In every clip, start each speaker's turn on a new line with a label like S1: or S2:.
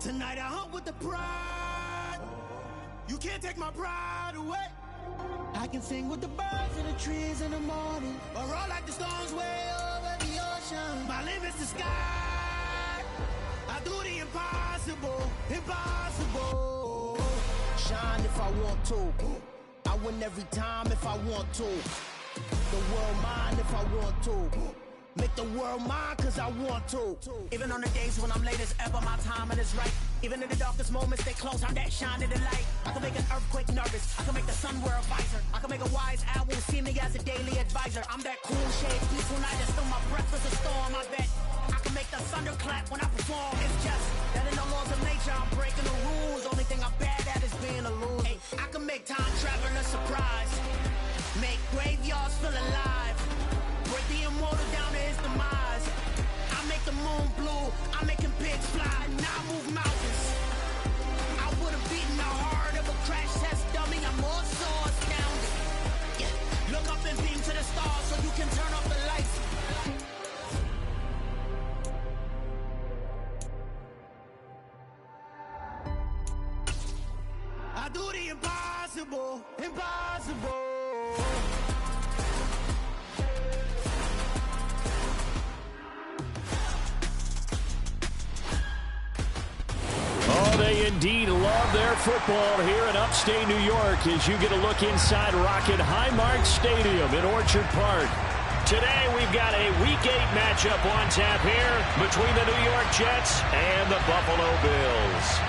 S1: Tonight I hunt with the pride. You can't take my pride away. I can sing with the birds and the trees in the morning, or roll like the storms way over the ocean. My limit's the sky. I do the impossible, impossible. Shine if I want to. I win every time if I want to. The world mine if I want to. Make the world mine cause I want to. Even on the days when I'm late as ever, my timing is right. Even in the darkest moments, they close, I'm that shining the light. I can make an earthquake nervous, I can make the sun wear a visor. I can make a wise owl see me as a daily advisor. I'm that cool shade, peaceful night, and still my breath is a storm. I bet I can make the thunder clap when I perform. It's just that in the laws of nature, I'm breaking the rules. Only thing I'm bad at is being a loser. Hey, I can make time travel a surprise. Make graveyards feel alive. Break the immortal down to his demise. I make the moon blue, I'm making pigs fly. Now I move mountains. I would've beaten the heart of a crash test dummy. I'm more so astounded. Yeah. Look up and beam to the stars so you can turn off the lights. I do the impossible, impossible.
S2: They indeed love their football here in upstate New York as you get a look inside Rocket Highmark Stadium in Orchard Park. Today we've got a Week 8 matchup on tap here between the New York Jets and the Buffalo Bills.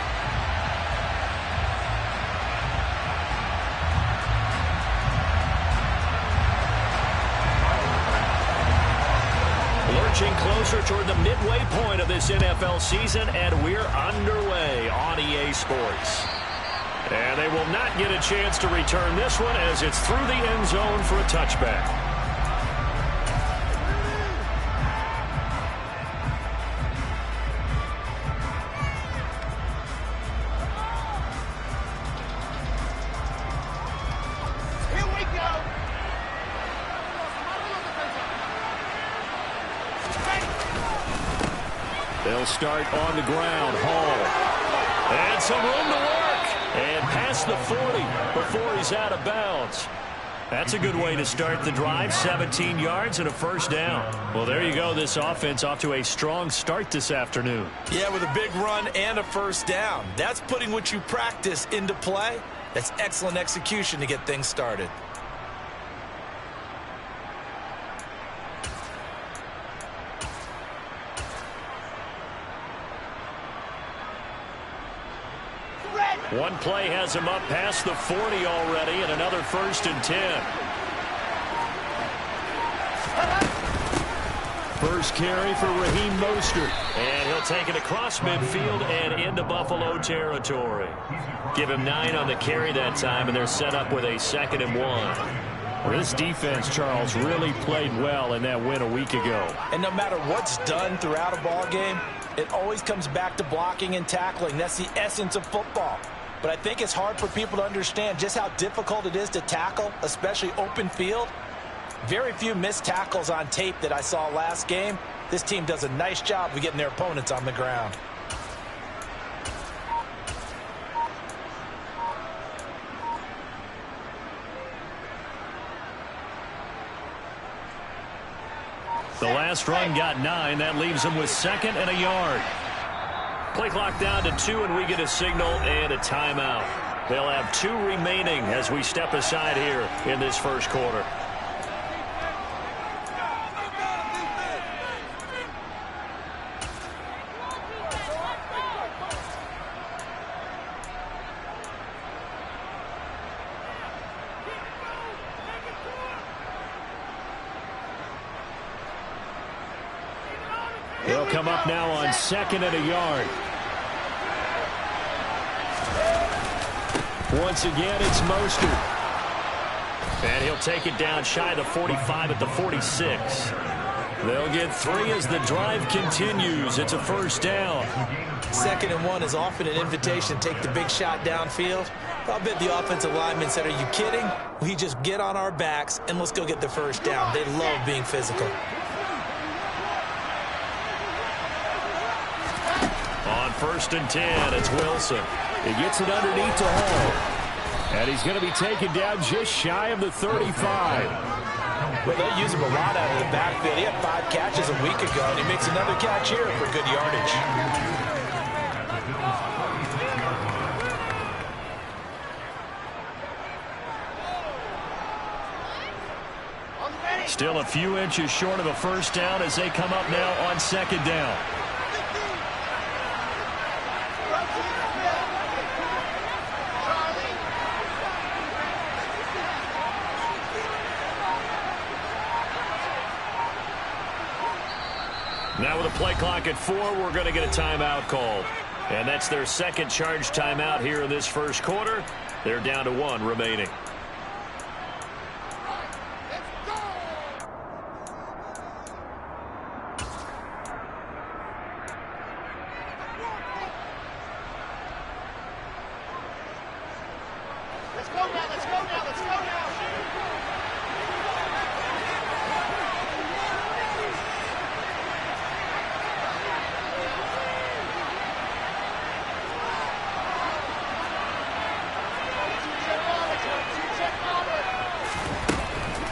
S2: Lurching closer toward the midway point of this NFL season, and we're underway on EA Sports. And they will not get a chance to return this one as it's through the end zone for a touchback. They'll start on the ground. Hall. And some room to work. And past the 40 before he's out of bounds. That's a good way to start the drive. 17 yards and a first down. Well, there you go. This offense off to a strong start this afternoon.
S3: Yeah, with a big run and a first down. That's putting what you practice into play. That's excellent execution to get things started.
S2: One play has him up past the 40 already, and another 1st and 10. First carry for Raheem Mostert. And he'll take it across midfield and into Buffalo territory. Give him 9 on the carry that time, and they're set up with a 2nd and 1. Well, this defense, Charles, really played well in that win a week ago.
S3: And no matter what's done throughout a ball game, it always comes back to blocking and tackling. That's the essence of football. But I think it's hard for people to understand just how difficult it is to tackle, especially open field. Very few missed tackles on tape that I saw last game. This team does a nice job of getting their opponents on the ground.
S2: The last run got 9. That leaves them with 2nd and a yard. Play clock down to 2, and we get a signal and a timeout. They'll have 2 remaining as we step aside here in this first quarter. They'll come up now on 2nd and a yard. Once again, it's Mostert. And he'll take it down shy of the 45 at the 46. They'll get 3 as the drive continues. It's a first down.
S3: 2nd and 1 is often an invitation to take the big shot downfield. I'll bet the offensive lineman said, "Are you kidding? We just get on our backs and let's go get the first down." They love being physical.
S2: first and 10. It's Wilson.
S4: He gets it underneath to Hall. And he's going to be taken down just shy of the 35.
S3: Well, they'll use him a lot out of the backfield. He had 5 catches a week ago, and he makes another catch here for good yardage.
S2: Still a few inches short of a first down as they come up now on second down. Now with a play clock at 4, we're going to get a timeout called. And that's their second charge timeout here in this first quarter. They're down to 1 remaining.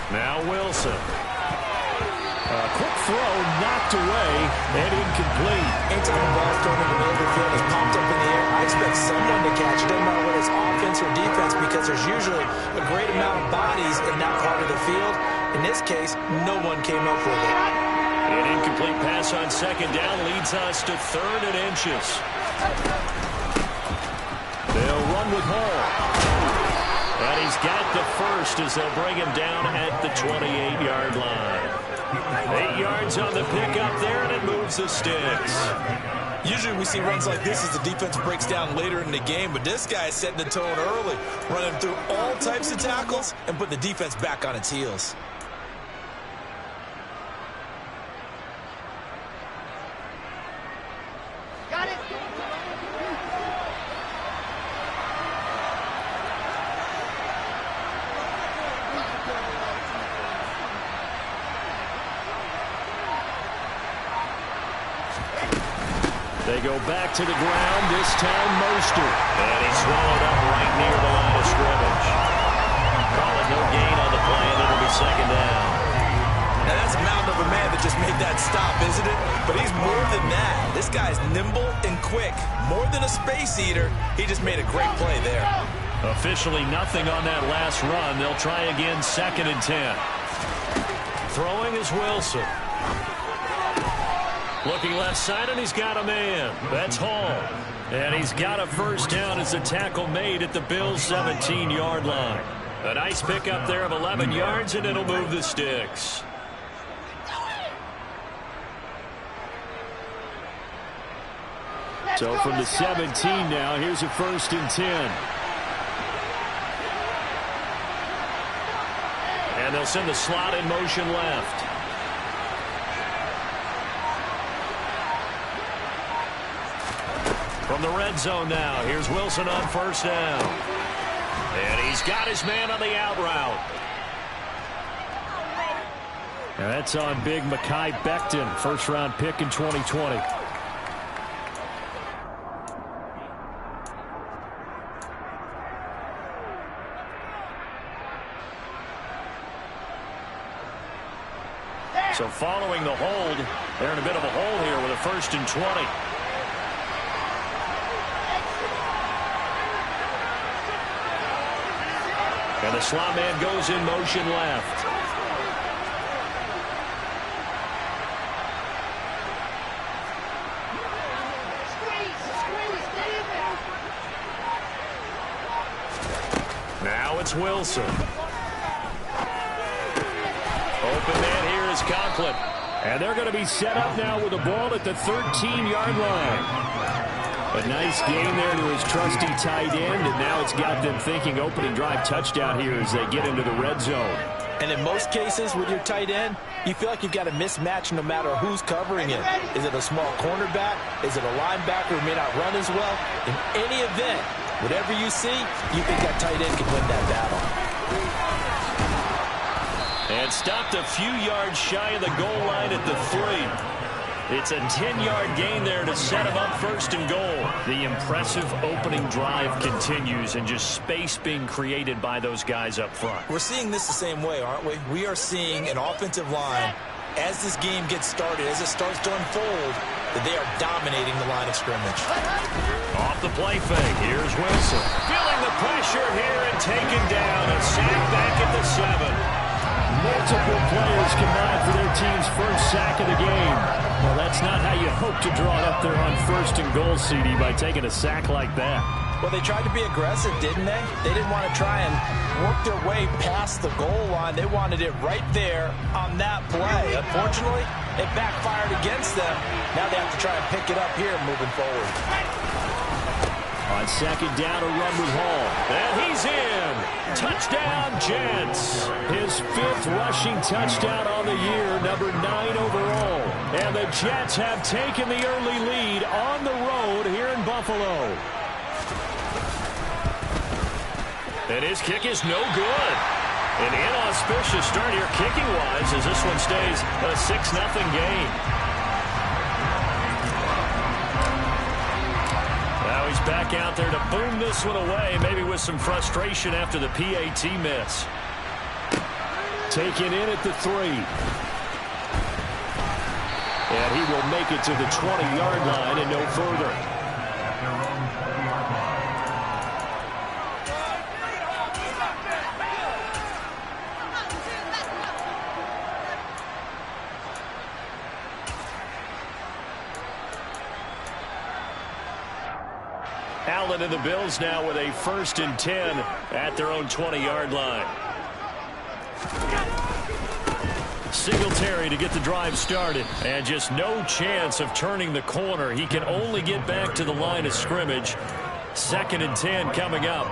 S2: Now Wilson.
S4: A quick throw knocked away and incomplete.
S3: Anytime a ball thrown in the middle of the field is popped up in the air, I expect someone to catch it. Doesn't matter whether it's offense or defense, because there's usually a great amount of bodies in that part of the field. In this case, no one came up with it.
S2: An incomplete pass on second down leads us to 3rd and inches. They'll run with Hall. And he's got the first as they'll bring him down at the 28-yard line. 8 yards on the pickup there, and it moves the sticks.
S3: Usually we see runs like this as the defense breaks down later in the game, but this guy is setting the tone early, running through all types of tackles and put the defense back on its heels.
S1: Got it.
S2: They go back to the ground, this time Mostert. And he's swallowed up right near the line of scrimmage. Calling no gain on the play, and it'll be second down.
S3: Now that's a mountain of a man that just made that stop, isn't it? But he's more than that. This guy's nimble and quick. More than a space eater, he just made a great play there.
S2: Officially nothing on that last run. They'll try again, 2nd and 10. Throwing is Wilson. Looking left side, and he's got a man. That's Hall. And he's got a first down as the tackle made at the Bills' 17-yard line. A nice pickup there of 11 yards, and it'll move the sticks.
S4: So from the 17 now, here's a 1st and 10.
S2: And they'll send the slot in motion left. From the red zone now, here's Wilson on first down. And he's got his man on the out route.
S4: And that's on big Mekhi Becton, first-round pick in 2020.
S2: So following the hold, they're in a bit of a hole here with a 1st and 20. And the slot man goes in motion left. Now it's Wilson. Open man here is Conklin.
S4: And they're going to be set up now with the ball at the 13-yard line. A nice gain there to his trusty tight end, and now it's got them thinking opening drive touchdown here as they get into the red zone.
S3: And in most cases with your tight end, you feel like you've got a mismatch no matter who's covering it. Is it a small cornerback? Is it a linebacker who may not run as well? In any event, whatever you see, you think that tight end can win that battle.
S2: And stopped a few yards shy of the goal line at the 3. It's a 10-yard gain there to set him up first and goal. The impressive opening drive continues, and just space being created by those guys up front.
S3: We're seeing this the same way, aren't we? We are seeing an offensive line, as this game gets started, as it starts to unfold, that they are dominating the line of scrimmage.
S2: Off the play fake, here's Wilson. Feeling the pressure here and taken down. A sack back at the 7.
S4: Multiple players combined for their team's first sack of the game. Well, that's not how you hope to draw it up there on first and goal, CD, by taking a sack like that.
S3: Well, they tried to be aggressive, didn't they? They didn't want to try and work their way past the goal line. They wanted it right there on that play. Unfortunately, it backfired against them. Now they have to try and pick it up here moving forward.
S4: On second down, a run with Hall.
S2: And he's in. Touchdown, Jets.
S4: His 5th rushing touchdown on the year, number 9 overall.
S2: And the Jets have taken the early lead on the road here in Buffalo. And his kick is no good. An inauspicious start here kicking-wise as this one stays a 6-0 game. Now he's back out there to boom this one away, maybe with some frustration after the PAT miss.
S4: Taken in at the 3. And he will make it to the 20-yard line and no further.
S2: Allen and the Bills now with a 1st and 10 at their own 20-yard line. Singletary to get the drive started, and just no chance of turning the corner. He can only get back to the line of scrimmage. 2nd and 10 coming up.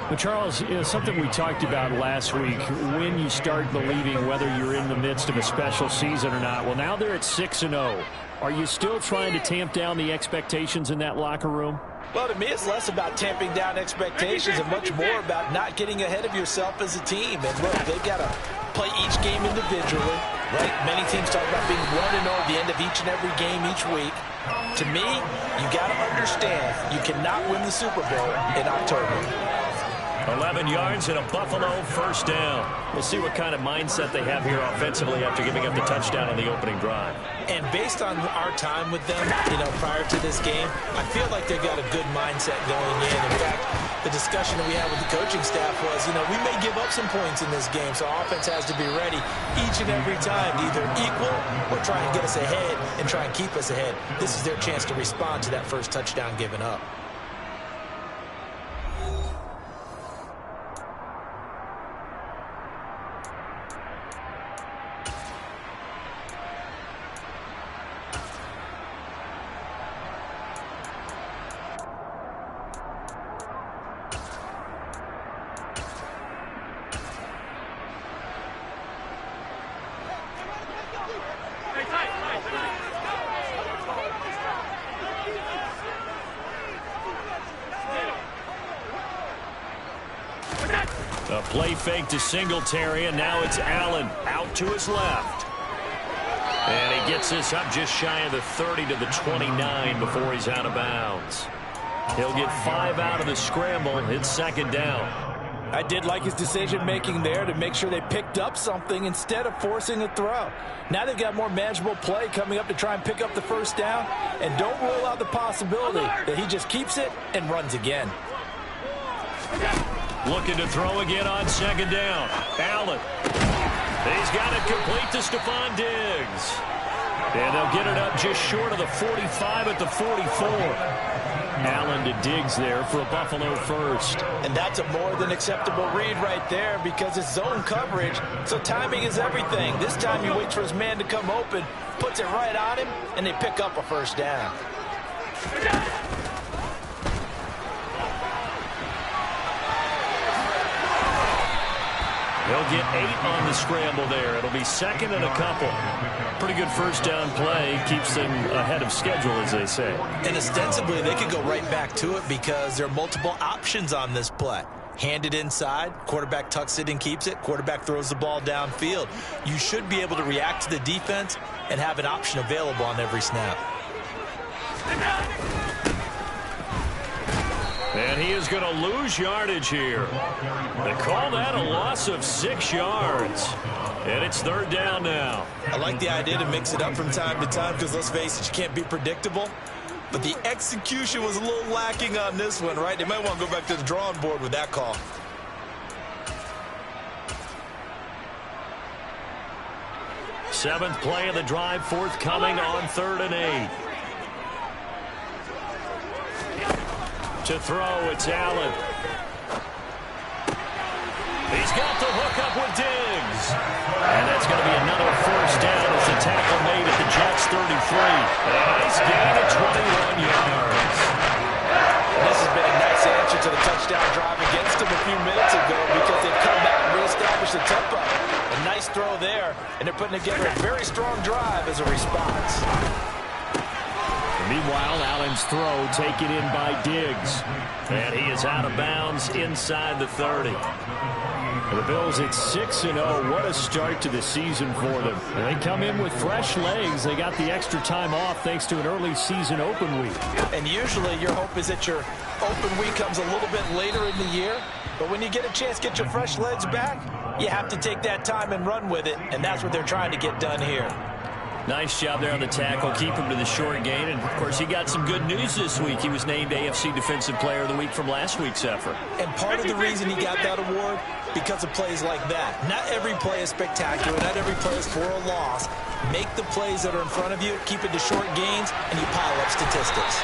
S4: Well, Charles, something we talked about last week, when you start believing whether you're in the midst of a special season or not. Well, now they're at 6-0. Are you still trying to tamp down the expectations in that locker room?
S3: Well, to me, it's less about tamping down expectations and much more about not getting ahead of yourself as a team. And look, they've got to play each game individually, right? Many teams talk about being 1-0 at the end of each and every game each week. To me, you got to understand you cannot win the Super Bowl in October.
S2: 11 yards and a Buffalo 1st down. We'll see what kind of mindset they have here offensively after giving up the touchdown on the opening drive.
S3: And based on our time with them, prior to this game, I feel like they've got a good mindset going in. In fact, the discussion that we had with the coaching staff was, we may give up some points in this game, so offense has to be ready each and every time to either equal or try and get us ahead and try and keep us ahead. This is their chance to respond to that first touchdown given up.
S2: A play fake to Singletary, and now it's Allen out to his left. And he gets this up just shy of the 30 to the 29 before he's out of bounds. He'll get 5 out of the scramble. It's 2nd down.
S3: I did like his decision-making there to make sure they picked up something instead of forcing a throw. Now they've got more manageable play coming up to try and pick up the 1st down. And don't rule out the possibility that he just keeps it and runs again.
S2: Looking to throw again on 2nd down. Allen. He's got it complete to Stephon Diggs. And they'll get it up just short of the 45 at the 44.
S4: Allen to Diggs there for a Buffalo 1st.
S3: And that's a more than acceptable read right there because it's zone coverage, so timing is everything. This time he waits for his man to come open, puts it right on him, and they pick up a 1st down.
S2: They'll get 8 on the scramble there. It'll be 2nd and a couple. Pretty good 1st down play. Keeps them ahead of schedule, as they say.
S3: And ostensibly, they could go right back to it because there are multiple options on this play. hand it inside, quarterback tucks it and keeps it, quarterback throws the ball downfield. You should be able to react to the defense and have an option available on every snap.
S2: And he is going to lose yardage here. They call that a loss of 6 yards. And it's 3rd down now.
S3: I like the idea to mix it up from time to time because, let's face it, you can't be predictable. But the execution was a little lacking on this one, right? They might want to go back to the drawing board with that call.
S2: Seventh play of the drive, forthcoming on 3rd and 8. To throw, it's Allen. He's got the hook up with Diggs. And that's going to be another 1st down as the tackle made at the Jets' 33. A nice gain of 21 yards.
S3: This has been a nice answer to the touchdown drive against them a few minutes ago because they've come back and reestablished the tempo. A nice throw there, and they're putting together a very strong drive as a response.
S4: Meanwhile, Allen's throw taken in by Diggs.
S2: And he is out of bounds inside the 30.
S4: The Bills at 6-0. What a start to the season for them. They come in with fresh legs. They got the extra time off thanks to an early season open week.
S3: And usually your hope is that your open week comes a little bit later in the year. But when you get a chance to get your fresh legs back, you have to take that time and run with it. And that's what they're trying to get done here.
S2: Nice job there on the tackle. Keep him to the short gain. And, of course, he got some good news this week. He was named AFC Defensive Player of the Week from last week's effort.
S3: And part of the reason he got that award, because of plays like that. Not every play is spectacular. Not every play is for a loss. Make the plays that are in front of you, keep it to short gains, and you pile up statistics.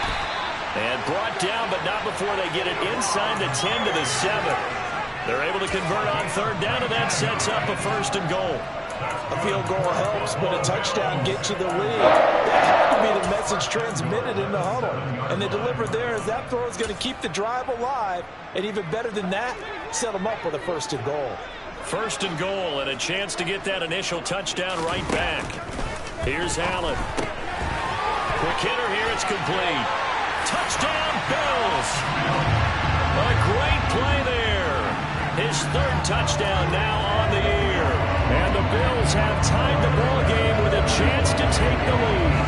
S2: And brought down, but not before they get it inside the 10 to the 7. They're able to convert on 3rd down, and that sets up a 1st and goal.
S3: A field goal helps, but a touchdown gets you the lead. That had to be the message transmitted in the huddle. And they delivered there as that throw is going to keep the drive alive. And even better than that, set them up with a 1st and goal.
S2: 1st and goal and a chance to get that initial touchdown right back. Here's Allen. Quick hitter here, it's complete. Touchdown, Bills! A great play there. His 3rd touchdown now on the year. And the Bills have tied the ball game with a chance to take the lead.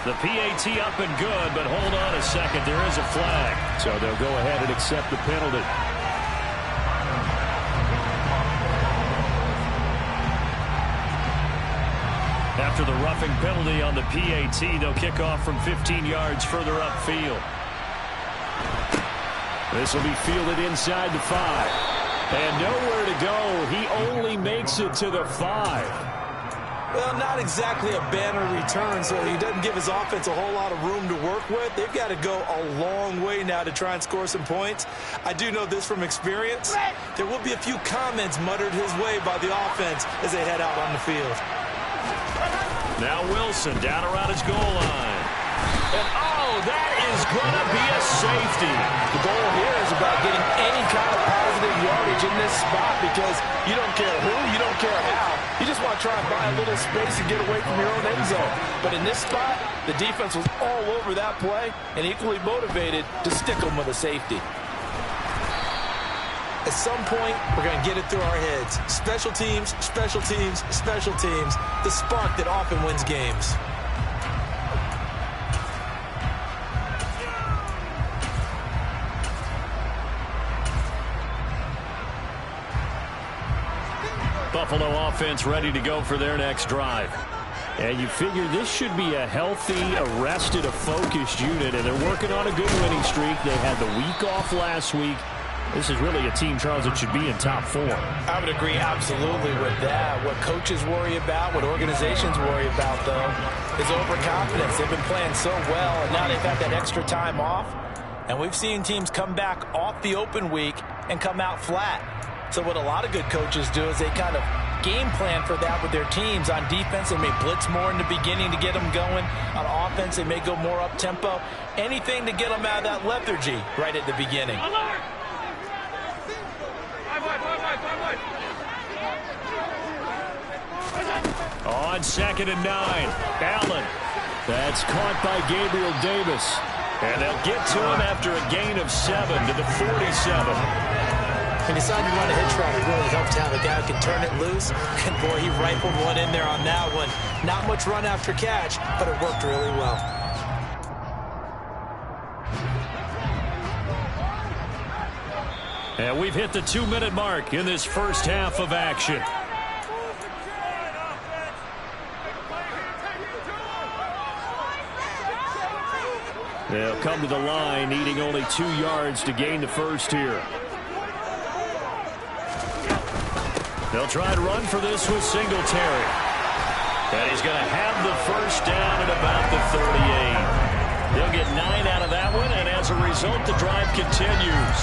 S2: The PAT up and good, but hold on a second. There is a flag.
S4: So they'll go ahead and accept the penalty.
S2: After the roughing penalty on the PAT, they'll kick off from 15 yards further upfield.
S4: This will be fielded inside the 5. And nowhere to go. He only makes it to the 5.
S3: Well, not exactly a banner return, so he doesn't give his offense a whole lot of room to work with. They've got to go a long way now to try and score some points. I do know this from experience. There will be a few comments muttered his way by the offense as they head out on the field.
S2: Now Wilson down around his goal line. And, oh, that is going to be a safety.
S3: The goal here is about getting any kind of positive yardage in this spot because you don't care who, you don't care how. You just want to try and buy a little space and get away from your own end zone. But in this spot, the defense was all over that play and equally motivated to stick them with a safety. At some point, we're going to get it through our heads. Special teams, special teams, special teams. The spark that often wins games.
S2: Buffalo offense ready to go for their next drive.
S4: And you figure this should be a healthy, arrested, a focused unit, and they're working on a good winning streak. They had the week off last week. This is really a team, Charles, that should be in top 4.
S3: I would agree absolutely with that. What coaches worry about, what organizations worry about, though, is overconfidence. They've been playing so well, and now they've had that extra time off. And we've seen teams come back off the open week and come out flat. So what a lot of good coaches do is they kind of game plan for that with their teams. On defense, they may blitz more in the beginning to get them going. On offense, they may go more up-tempo. Anything to get them out of that lethargy right at the beginning.
S2: On 2nd and 9, Allen
S4: That's caught by Gabriel Davis.
S2: And they'll get to him after a gain of 7 to the 47.
S3: He decided to run a hitch route. It really helped to have a guy who can turn it loose. And, boy, he rifled one in there on that one. Not much run after catch, but it worked really well.
S2: And we've hit the 2-minute mark in this first half of action. They'll come to the line, needing only 2 yards to gain the first here. They'll try to run for this with Singletary. And he's going to have the first down at about the 38. They'll get 9 out of that one, and as a result, the drive continues.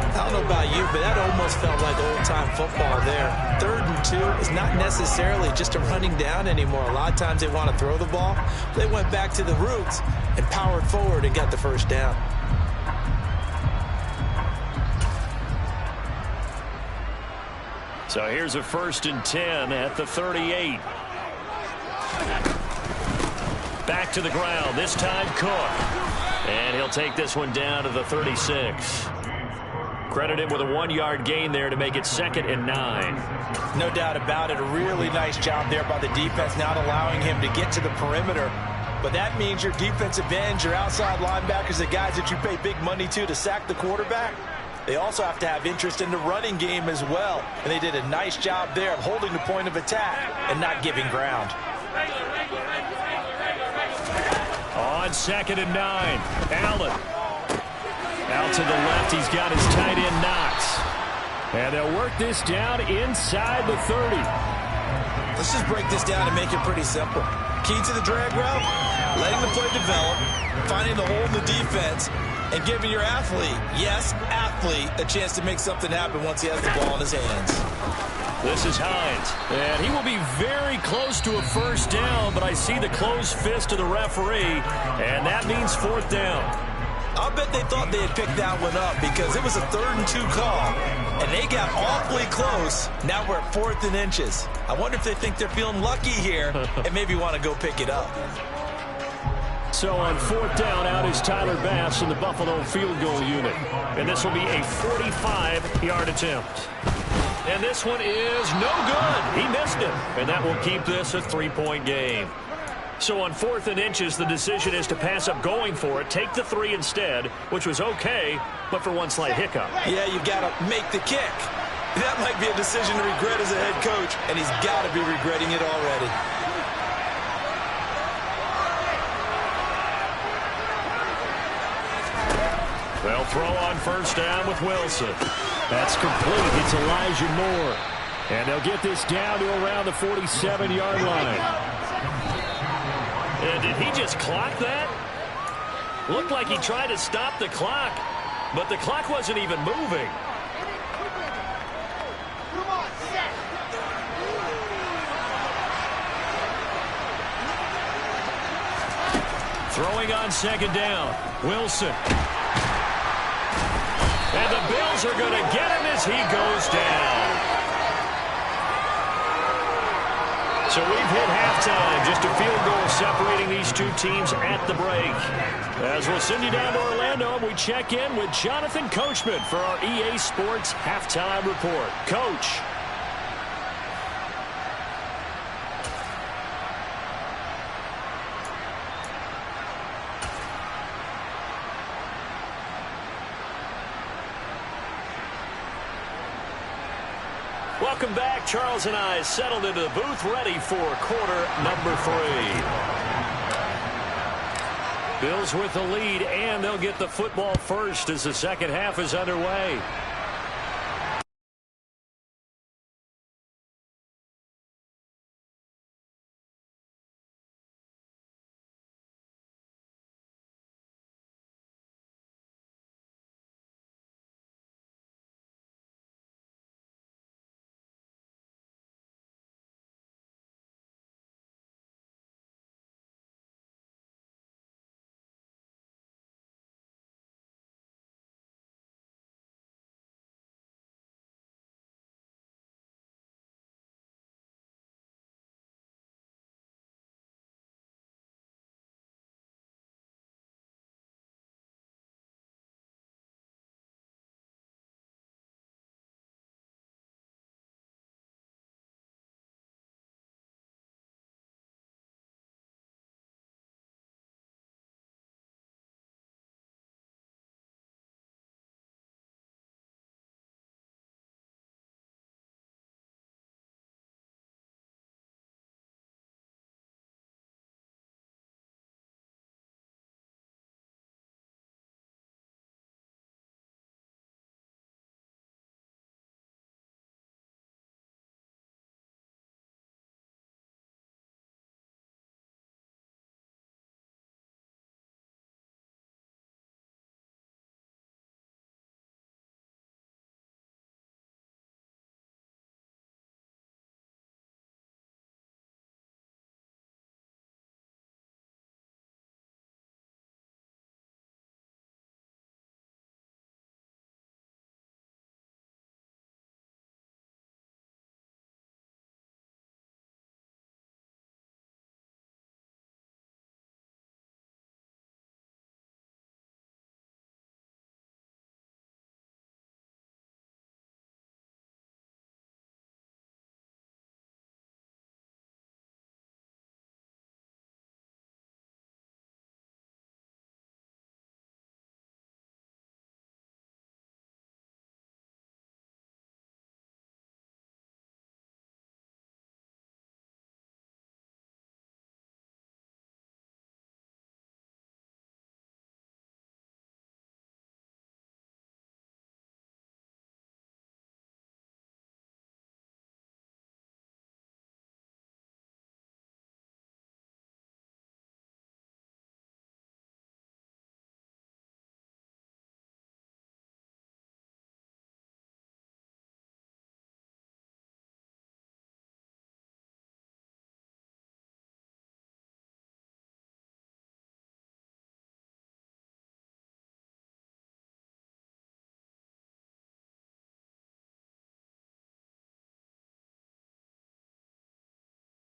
S3: I don't know about you, but that almost felt like old-time football there. 3rd and 2 is not necessarily just a running down anymore. A lot of times they want to throw the ball. They went back to the roots and powered forward and got the first down.
S2: So here's a 1st and 10 at the 38. Back to the ground, this time Cook. And he'll take this one down to the 36. Credit him with a 1-yard gain there to make it 2nd and 9.
S3: No doubt about it. A really nice job there by the defense, not allowing him to get to the perimeter. But that means your defensive ends, your outside linebackers, the guys that you pay big money to sack the quarterback, they also have to have interest in the running game as well. And they did a nice job there of holding the point of attack and not giving ground.
S2: On 2nd and 9, Allen. Out to the left, he's got his tight end Knox. And they'll work this down inside the 30.
S3: Let's just break this down and make it pretty simple. Key to the drag route, letting the play develop, finding the hole in the defense, and giving your athlete, yes, athlete, a chance to make something happen once he has the ball in his hands.
S2: This is Hines, and he will be very close to a first down, but I see the closed fist of the referee, and that means 4th down.
S3: I'll bet they thought they had picked that one up because it was a 3rd and 2 call, and they got awfully close. Now we're at 4th and inches. I wonder if they think they're feeling lucky here and maybe want to go pick it up.
S2: So on 4th down, out is Tyler Bass in the Buffalo field goal unit. And this will be a 45-yard attempt. And this one is no good. He missed it. And that will keep this a 3-point game. So on 4th and inches, the decision is to pass up going for it, take the 3 instead, which was okay, but for one slight hiccup.
S3: Yeah, you've got to make the kick. That might be a decision to regret as a head coach, and he's got to be regretting it already.
S2: They'll throw on 1st down with Wilson. That's complete. It's Elijah Moore. And they'll get this down to around the 47-yard line. And did he just clock that? Looked like he tried to stop the clock, but the clock wasn't even moving. Throwing on 2nd down, Wilson. And the Bills are going to get him as he goes down. So we've hit halftime, just a field goal separating these two teams at the break. As we'll send you down to Orlando, we check in with Jonathan Coachman for our EA Sports Halftime Report. Coach. Welcome back. Charles and I settled into the booth ready for quarter number 3. Bills with the lead, and they'll get the football first as the second half is underway.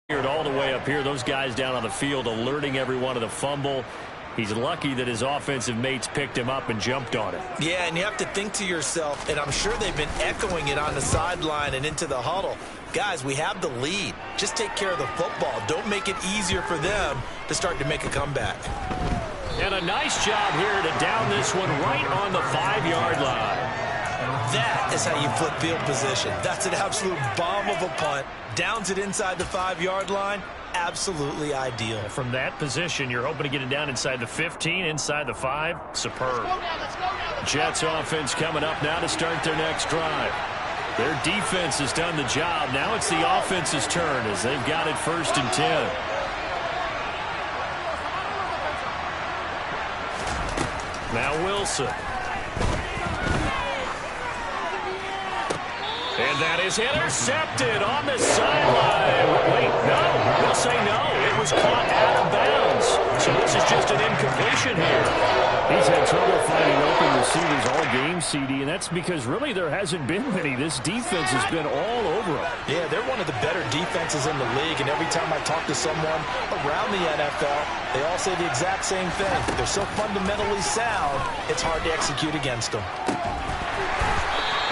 S2: All the way up here, those guys down on the field alerting everyone of the fumble. He's lucky that his offensive mates picked him up and jumped on it.
S3: Yeah, and you have to think to yourself, and I'm sure they've been echoing it on the sideline and into the huddle. Guys, we have the lead. Just take care of the football. Don't make it easier for them to start to make a comeback.
S2: And a nice job here to down this one right on the 5-yard line.
S3: That is how you flip field position. That's an absolute bomb of a punt. Downs it inside the 5-yard line. Absolutely ideal.
S2: From that position, you're hoping to get it down inside the 15, inside the 5. Superb. Jets offense coming up now to start their next drive. Their defense has done the job. Now it's the offense's turn as they've got it 1st and 10. Now Wilson. And that is intercepted on the sideline. Wait, no. We'll say no. It was caught out of bounds. So this is just an incompletion here.
S4: He's had trouble finding open receivers all game, CD, and that's because really there hasn't been many. This defense has been all over them.
S3: Yeah, they're one of the better defenses in the league, and every time I talk to someone around the NFL, they all say the exact same thing. They're so fundamentally sound, it's hard to execute against them.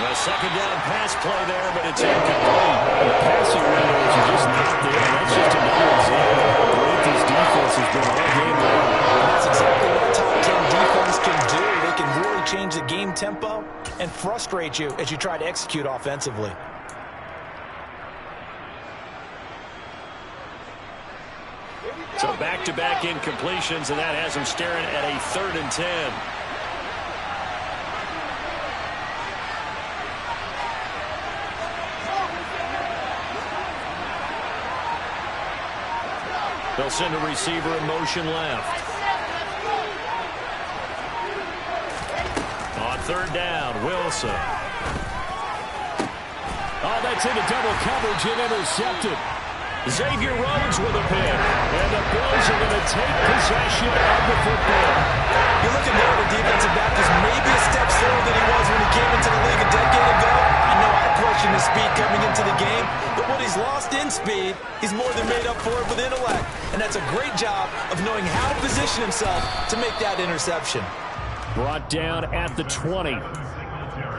S2: A 2nd down pass play there, but it's incomplete.
S4: The passing windows are just not there. That's just another example of how great this defense has been all game long.
S3: That's exactly what a top 10 defense can do. They can really change the game tempo and frustrate you as you try to execute offensively.
S2: So back-to-back incompletions, and that has them staring at a 3rd and 10. They'll send a receiver in motion left. On 3rd down, Wilson.
S4: Oh, that's into double coverage and intercepted.
S2: Xavier Rhodes with a pick. And the Bills are going to take possession of the football.
S3: You're looking there, the defensive back is maybe a step slower than he was when he came into the league a decade ago. I know I questioned his speed coming into the game, but what he's lost in speed, he's more than made up for it with intellect. And that's a great job of knowing how to position himself to make that interception.
S4: Brought down at the 20.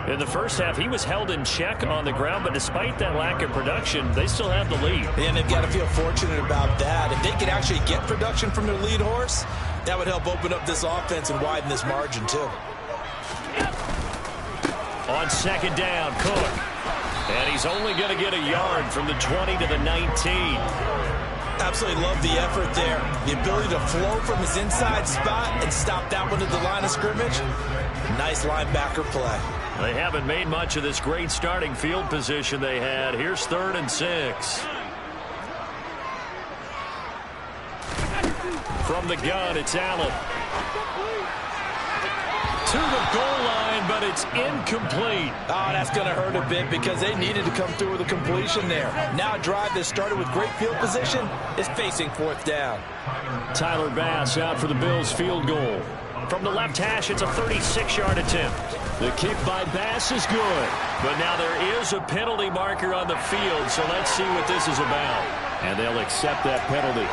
S2: In the first half, he was held in check on the ground, but despite that lack of production, they still have the lead.
S3: And they've got to feel fortunate about that. If they could actually get production from their lead horse, that would help open up this offense and widen this margin, too.
S2: On 2nd down, Cook. And he's only going to get a yard from the 20 to the 19.
S3: Absolutely love the effort there. The ability to flow from his inside spot and stop that one at the line of scrimmage. Nice linebacker play.
S2: They haven't made much of this great starting field position they had. Here's 3rd and 6. From the gun, it's Allen. To the goal line, but it's incomplete.
S3: Oh, that's going to hurt a bit because they needed to come through with a completion there. Now a drive that started with great field position is facing 4th down.
S2: Tyler Bass out for the Bills field goal. From the left hash, it's a 36-yard attempt. The kick by Bass is good. But now there is a penalty marker on the field, so let's see what this is about.
S4: And they'll accept that penalty.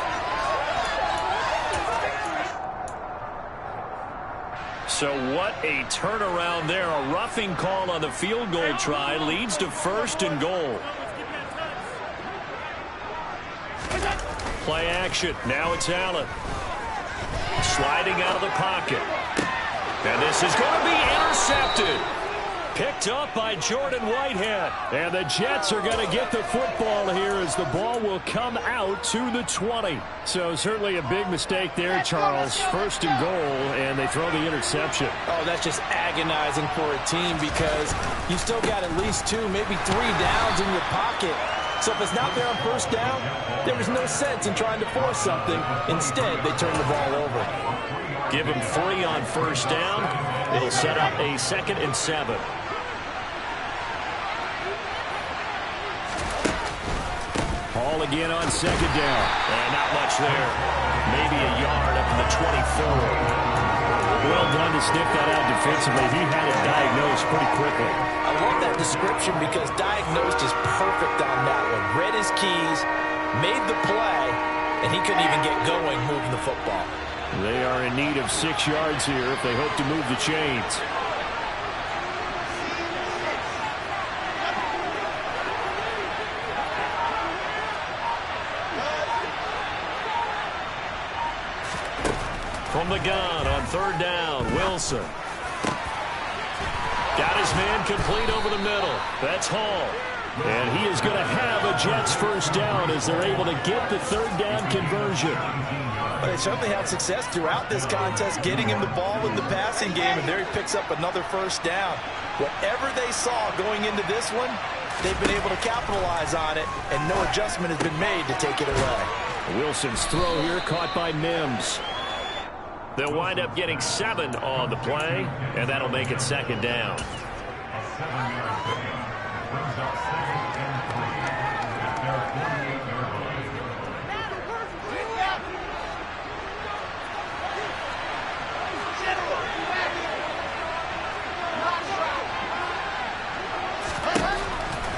S2: So what a turnaround there. A roughing call on the field goal try leads to 1st and goal. Play action. Now it's Allen. Sliding out of the pocket. And this is going to be intercepted. Picked up by Jordan Whitehead.
S4: And the Jets are going to get the football here as the ball will come out to the 20. So certainly a big mistake there, Charles. 1st and goal, and they throw the interception.
S3: Oh, that's just agonizing for a team because you still got at least 2, maybe 3 downs in your pocket. So if it's not there on 1st down, there was no sense in trying to force something. Instead, they turn the ball over.
S2: Give him 3 on 1st down. It'll set up a 2nd and 7.
S4: Hall again on 2nd down.
S2: And not much there. Maybe a yard up to the 24.
S4: Well done to sniff that out defensively. He had it diagnosed pretty quickly.
S3: I love that description because diagnosed is perfect on that one. Read his keys, made the play, and he couldn't even get going moving the football.
S4: They are in need of 6 yards here if they hope to move the chains.
S2: From the gun on 3rd down, Wilson. Got his man complete over the middle. That's Hall.
S4: And he is going to have a Jets first down as they're able to get the 3rd down conversion.
S3: But they certainly had success throughout this contest, getting him the ball in the passing game, and there he picks up another first down. Whatever they saw going into this one, they've been able to capitalize on it, and no adjustment has been made to take it away.
S4: Wilson's throw here caught by Mims.
S2: They'll wind up getting 7 on the play, and that'll make it 2nd down.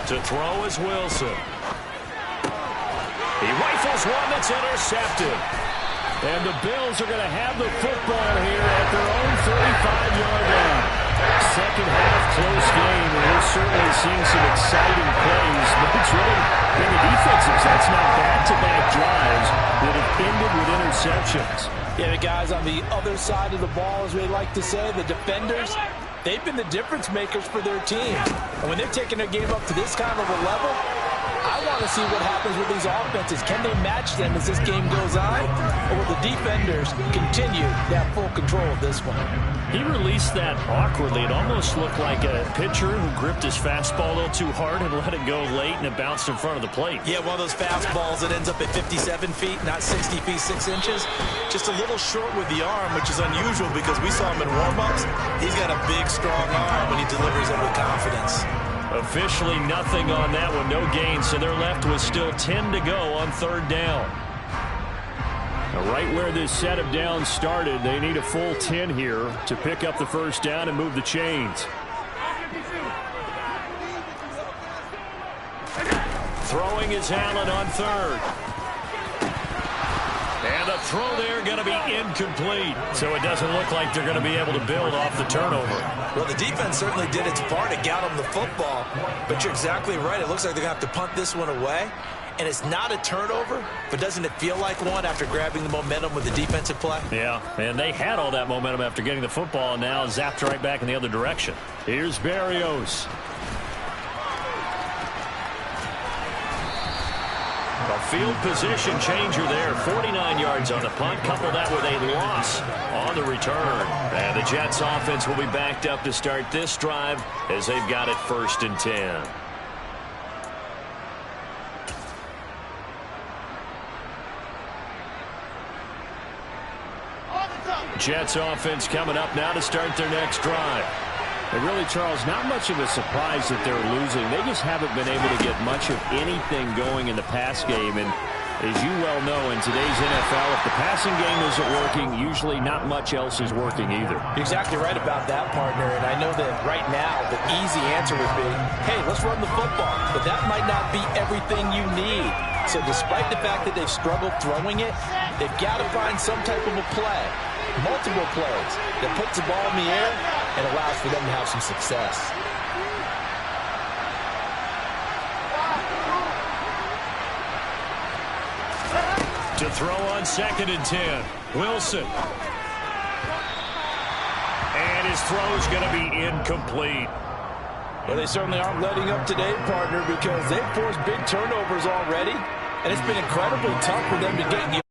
S2: To throw is Wilson. He rifles one that's intercepted.
S4: And the Bills are going to have the football here at their own 35-yard line. Second half, close game, and we're certainly seeing some exciting plays, but it's really been the defensive sets now back-to-back drives that have ended with interceptions.
S3: Yeah, the guys on the other side of the ball, as we like to say, the defenders, they've been the difference makers for their team. And when they're taking their game up to this kind of a level, I want to see what happens with these offenses. Can they match them as this game goes on? Or will the defenders continue to have full control of this one?
S2: He released that awkwardly. It almost looked like a pitcher who gripped his fastball a little too hard and let it go late, and it bounced in front of the plate.
S3: Yeah, one of those fastballs that ends up at 57 feet, not 60 feet, 6 inches. Just a little short with the arm, which is unusual because we saw him in warm-ups. He's got a big, strong arm when he delivers it with confidence.
S2: Officially nothing on that one, no gain, so they're left with still 10 to go on 3rd down.
S4: Now, right where this set of downs started, they need a full 10 here to pick up the first down and move the chains.
S2: Throwing is Allen on 3rd. And the throw there going to be incomplete. So it doesn't look like they're going to be able to build off the turnover.
S3: Well, the defense certainly did its part to get them the football. But you're exactly right. It looks like they're going to have to punt this one away. And it's not a turnover, but doesn't it feel like one after grabbing the momentum with the defensive play?
S2: Yeah, and they had all that momentum after getting the football, and now zapped right back in the other direction.
S4: Here's Berrios.
S2: A field position changer there. 49 yards on the punt. Couple that with a loss on the return. And the Jets offense will be backed up to start this drive as they've got it 1st and 10. Jets offense coming up now to start their next drive.
S4: And really, Charles, not much of a surprise that they're losing. They just haven't been able to get much of anything going in the pass game. And as you well know, in today's NFL, if the passing game isn't working, usually not much else is working either.
S3: You're exactly right about that, partner. And I know that right now the easy answer would be, hey, let's run the football. But that might not be everything you need. So despite the fact that they've struggled throwing it, they've got to find some type of a play, multiple plays, that puts the ball in the air and allows for them to have some success.
S2: To throw on 2nd and 10. Wilson. And his throw's going to be incomplete.
S3: Well, they certainly aren't letting up today, partner, because they've forced big turnovers already, and it's been incredibly tough for them to get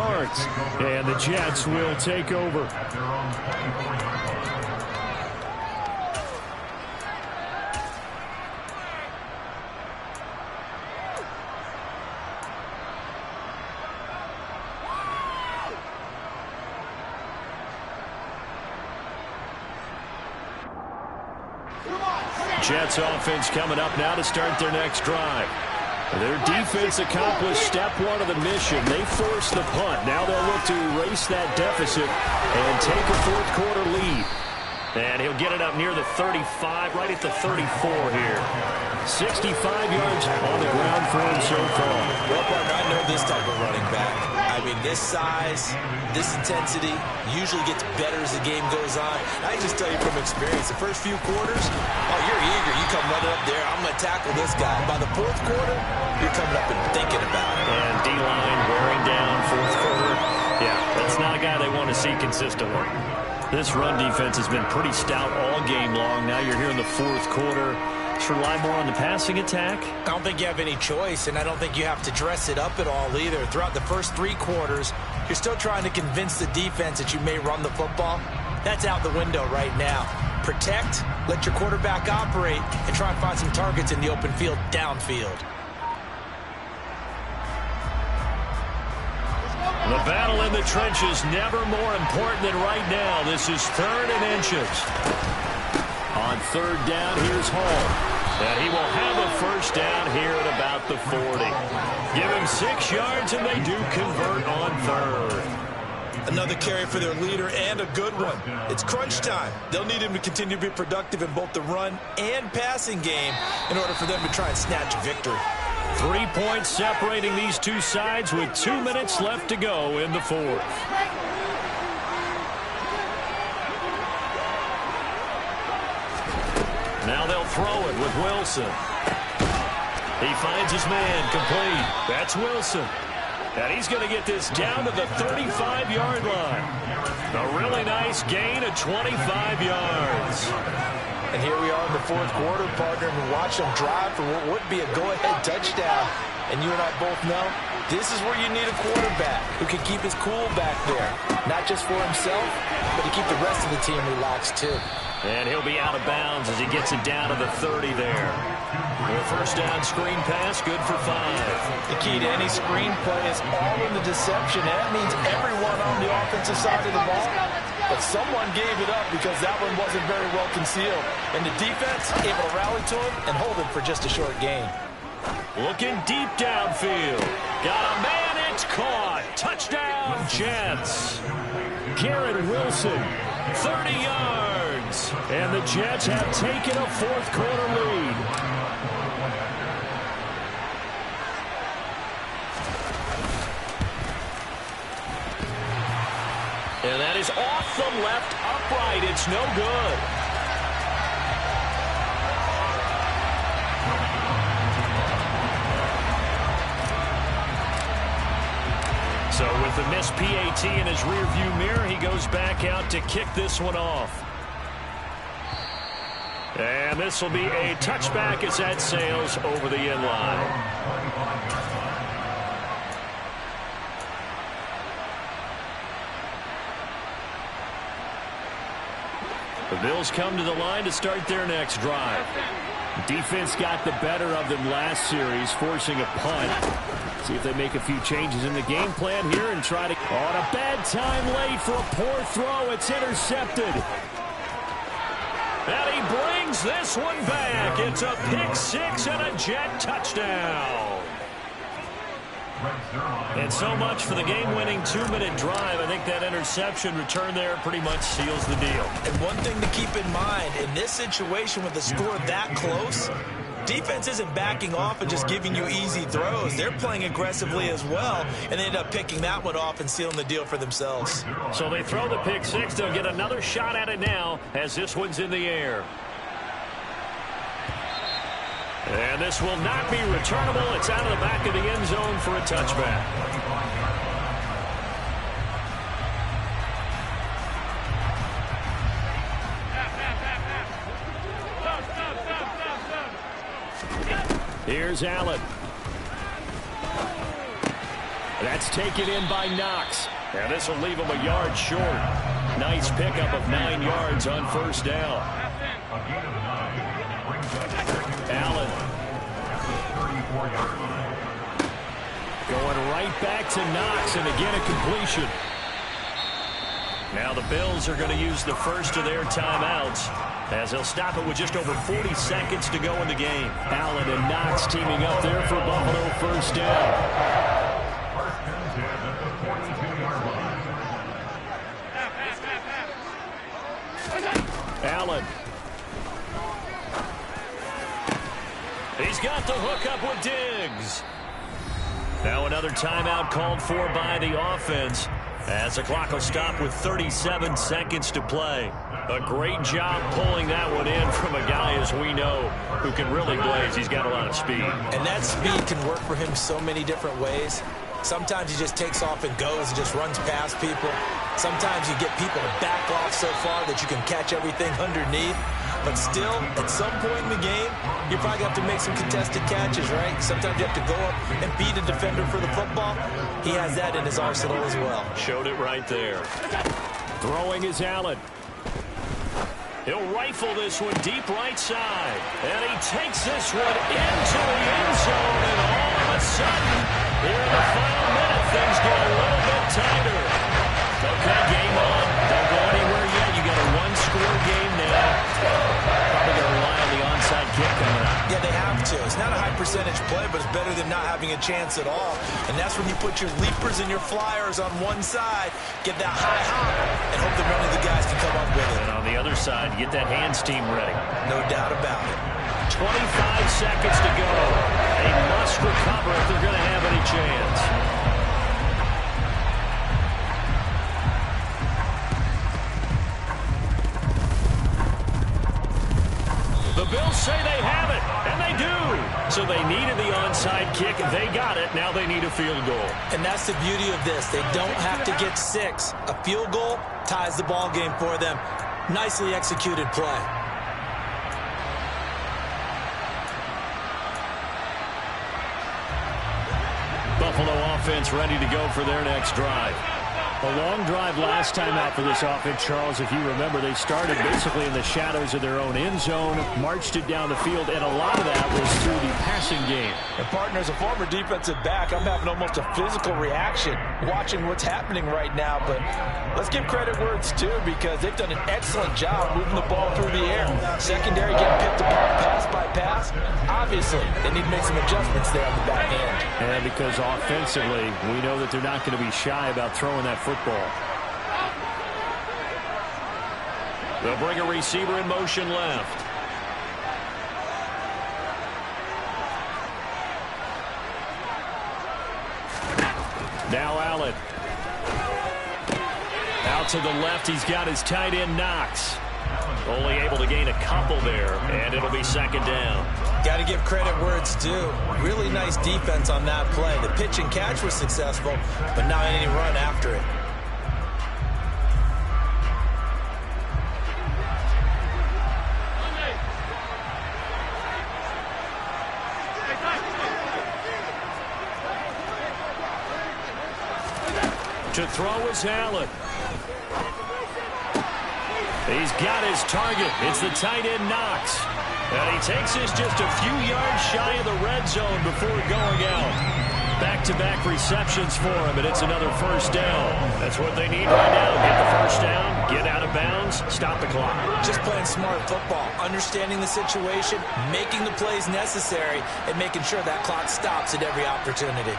S4: yards. And the Jets will take over. Jets offense coming up now to start their next drive. Their defense accomplished step one of the mission. They forced the punt. Now they'll look to erase that deficit and take a fourth quarter lead. And he'll get it up near the 35, right at the 34 here. 65 yards on the ground for him so far.
S3: Well, partner, I know this type of running back. I mean, this size, this intensity usually gets better as the game goes on. I can just tell you from experience, the first few quarters, oh, you're eager. You come running up there, I'm going to tackle this guy. By the fourth quarter, you're coming up and thinking about it.
S2: And D-line wearing down fourth quarter. Yeah, that's not a guy they want to see consistently. This run defense has been pretty stout all game long. Now you're here in the fourth quarter. Should rely more on the passing attack?
S3: I don't think you have any choice, and I don't think you have to dress it up at all either. Throughout the first three quarters, you're still trying to convince the defense that you may run the football. That's out the window right now. Protect, let your quarterback operate, and try and find some targets in the open field downfield.
S2: The battle in the trenches never more important than right now. This is 3rd and inches.
S4: On 3rd down, here's Hall.
S2: And he will have a first down here at about the 40. Give him 6 yards, and they do convert on 3rd.
S3: Another carry for their leader, and a good one. It's crunch time. They'll need him to continue to be productive in both the run and passing game in order for them to try and snatch a victory.
S2: 3 points separating these two sides with 2 minutes left to go in the fourth. Now they'll throw it with Wilson. He finds his man complete. That's Wilson. And he's going to get this down to the 35-yard line. A really nice gain of 25 yards.
S3: And here we are in the fourth quarter, partner, and watch them drive for what would be a go-ahead touchdown. And you and I both know this is where you need a quarterback who can keep his cool back there. Not just for himself, but to keep the rest of the team relaxed too.
S2: And he'll be out of bounds as he gets it down to the 30 there. The first down screen pass, good for 5.
S3: The key to any screen play is all in the deception. And that means everyone on the offensive side of the ball. But someone gave it up because that one wasn't very well concealed. And the defense able to rally to him and hold him for just a short gain.
S2: Looking deep downfield. Got a man, it's caught. Touchdown, Jets.
S4: Garrett Wilson,
S2: 30 yards.
S4: And the Jets have taken a fourth quarter lead.
S2: And that is off the left upright. It's no good. So with the missed PAT in his rearview mirror, he goes back out to kick this one off. And this will be a touchback as that sails over the end line. The Bills come to the line to start their next drive.
S4: Defense got the better of them last series, forcing a punt. See if they make a few changes in the game plan here and try to... On a bad time late for a poor throw. It's intercepted.
S2: And he brings this one back. It's a pick six and a Jet touchdown. And so much for the game-winning 2-minute drive. I think that interception return there pretty much seals the deal.
S3: And one thing to keep in mind, in this situation with the score that close, defense isn't backing off and just giving you easy throws. They're playing aggressively as well, and they end up picking that one off and sealing the deal for themselves.
S2: So they throw the pick six. They'll get another shot at it now as this one's in the air. And this will not be returnable. It's out of the back of the end zone for a touchback. Here's Allen.
S4: That's taken in by Knox.
S2: And this will leave him a yard short. Nice pickup of 9 yards on first down. Allen.
S4: Going right back to Knox, and again a completion.
S2: Now the Bills are going to use the first of their timeouts, as they'll stop it with just over 40 seconds to go in the game.
S4: Allen and Knox teaming up there for Buffalo first down. Allen.
S2: He's got the hookup with Diggs. Now another timeout called for by the offense, as the clock will stop with 37 seconds to play. A great job pulling that one in from a guy, as we know, who can really blaze. He's got a lot of speed.
S3: And that speed can work for him so many different ways. Sometimes he just takes off and goes and just runs past people. Sometimes you get people to back off so far that you can catch everything underneath. But still, at some point in the game, you probably have to make some contested catches, right? Sometimes you have to go up and beat a defender for the football. He has that in his arsenal as well.
S2: Showed it right there.
S4: Throwing is Allen.
S2: He'll rifle this one deep right side. And he takes this one into the end zone. And all of a sudden, here in the final minute, things get a little bit tighter. Okay, game on. Don't go anywhere yet. You got a one-score game now. Probably going to rely on the onside kick coming up.
S3: Yeah, they have to. It's not a high-percentage play, but it's better than not having a chance at all. And that's when you put your leapers and your flyers on one side, get that high hop, and hope the rest of the guys can come up with it.
S2: And on the other side, get that hands team ready.
S3: No doubt about it.
S2: 25 seconds to go. They must recover if they're going to have any chance. The Bills say they have it, and they do. So they needed the onside kick, and they got it. Now they need a field goal.
S3: And that's the beauty of this. They don't have to get 6. A field goal ties the ball game for them. Nicely executed play.
S2: Buffalo offense ready to go for their next drive.
S4: A long drive last time out for this offense, Charles. If you remember, they started basically in the shadows of their own end zone, marched it down the field, and a lot of that was through the passing game.
S3: And partner, as a former defensive back, I'm having almost a physical reaction watching what's happening right now. But let's give credit where it's due, because they've done an excellent job moving the ball through the air. Secondary getting picked apart pass by pass. Obviously, they need to make some adjustments there on the back end.
S4: And because offensively, we know that they're not going to be shy about throwing that football.
S2: They'll bring a receiver in motion left.
S4: Now Allen.
S2: Out to the left, he's got his tight end Knox. Only able to gain a couple there, and it'll be second down.
S3: Got to give credit where it's due. Really nice defense on that play. The pitch and catch was successful, but not any run after it.
S2: To throw is Allen. He's got his target. It's the tight end Knox. And he takes this just a few yards shy of the red zone before going out. Back-to-back receptions for him, and it's another first down. That's what they need right now. Get the first down, get out of bounds, stop the clock.
S3: Just playing smart football, understanding the situation, making the plays necessary, and making sure that clock stops at every opportunity.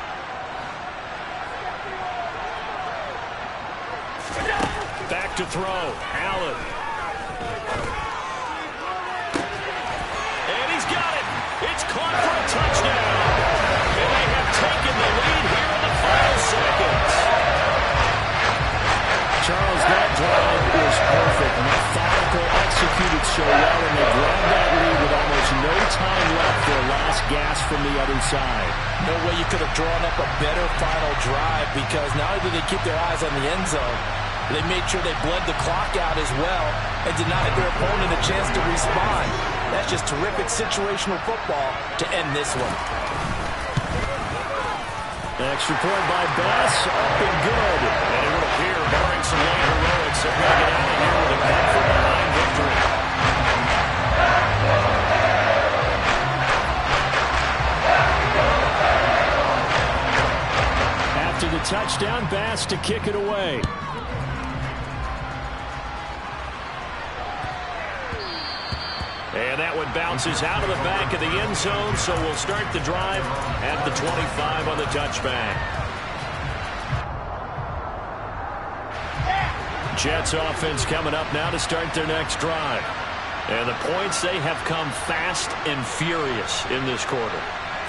S2: Back to throw. Allen. And he's got it. It's caught for a touchdown. And they have taken the lead here in the final seconds.
S4: Charles, that drive was perfect. Methodical, executed so well, and they grabbed that lead with almost no time left for a last gasp from the other side.
S3: No way you could have drawn up a better final drive, because not only did they keep their eyes on the end zone, they made sure they bled the clock out as well and denied their opponent a chance to respond. That's just terrific situational football to end this one.
S4: Extra point by Bass, up and good.
S2: And it would appear, barring some late heroics, they're going to get out of here with a comfort-behind victory.
S4: After the touchdown, Bass to kick it away. And that one bounces out of the back of the end zone, so we'll start the drive at the 25 on the touchback. Jets offense coming up now to start their next drive. And the points, they have come fast and furious in this quarter.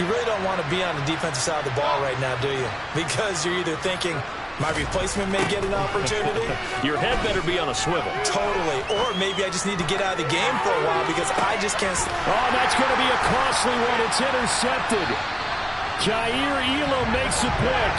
S3: You really don't want to be on the defensive side of the ball right now, do you? Because you're either thinking, my replacement may get an opportunity.
S2: Your head better be on a swivel.
S3: Totally. Or maybe I just need to get out of the game for a while because I just can't.
S4: Oh, that's going to be a costly one. It's intercepted. Jair Elam makes the pick.